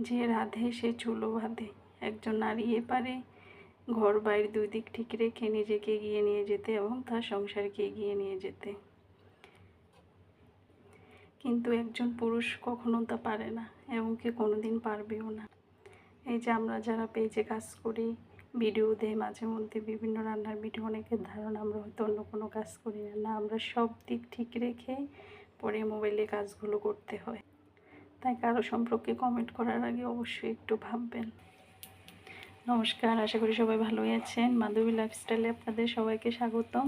যে রাঁধে সে চুলো বাঁধে। একজন নারী পারে ঘর বাইরে দুই দিক ঠিক রেখে নিজেকে এগিয়ে নিয়ে যেতে এবং তার সংসারকে এগিয়ে নিয়ে যেতে, কিন্তু একজন পুরুষ কখনো তা পারে না এবং কি কোনোদিন পারবেও না। এই যে আমরা যারা পেজে কাজ করি, ভিডিও দেয় মাঝে মধ্যে বিভিন্ন রান্নার ভিডিও, অনেকের ধারণা আমরা হয়তো অন্য কোনো কাজ করি না, আমরা সব দিক ঠিক রেখে পরে মোবাইলে কাজগুলো করতে হয়। তাই কারো সম্পর্কে কমেন্ট করার আগে অবশ্যই একটু ভাববেন। নমস্কার, আশা করি সবাই ভালোই আছেন। মাধবী লাইফস্টাইলে আপনাদের সবাইকে স্বাগতম।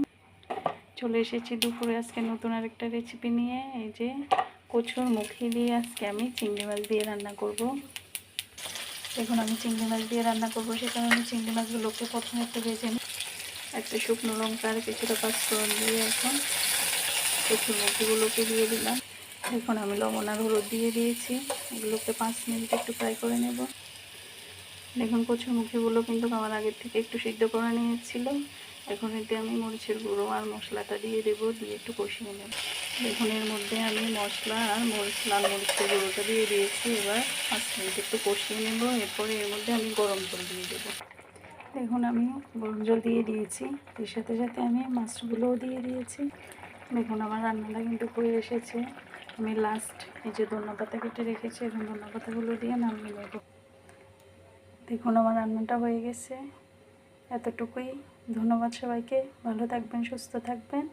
চলে এসেছি দুপুরে আজকে নতুন আরেকটা রেসিপি নিয়ে। এই যে কচুর মুখি দিয়ে আজকে আমি চিংড়ি মাছ দিয়ে রান্না করব। দেখুন আমি চিংড়ি মাছ দিয়ে রান্না করব, সেখানে আমি চিংড়ি মাছগুলোকে প্রথমে একটু ভেজে নিই। একটা শুকনো লঙ্কা আর কিছুটা পাঁচফোড়ন দিয়ে এখন কচুর মুখিগুলোকে দিয়ে দিলাম। দেখুন আমি লবণ আর হলুদ দিয়ে দিয়েছি, এগুলোকে 5 মিনিট একটু ফ্রাই করে নেব। দেখুন কচুর মুখিগুলো কিন্তু আমার আগের থেকে একটু সিদ্ধ করে নিয়েছিল। এখন এতে আমি মরিচের গুঁড়ো আর মশলাটা দিয়ে দেবো, দিয়ে একটু কষিয়ে নেব। দেখুন এর মধ্যে আমি মশলা আর লাল মরিচের গুঁড়োটা দিয়ে দিয়েছি। এবার 5 মিনিট একটু কষিয়ে নেব। এরপরে এর মধ্যে আমি গরম জল দিয়ে দেবো। দেখুন আমি গরম জল দিয়ে দিয়েছি, এর সাথে সাথে আমি মাছগুলোও দিয়ে দিয়েছি। দেখুন আমার রান্নাটা কিন্তু হয়ে এসেছে। আমি লাস্ট এই যে ধনেপাতা কেটে রেখেছি, এখন ধনেপাতাগুলো দিয়ে নামিয়ে নেব। দেখুন আমার রান্নাটা হয়ে গেছে, এতটুকুই। ধন্যবাদ সবাইকে, ভালো থাকবেন, সুস্থ থাকবেন।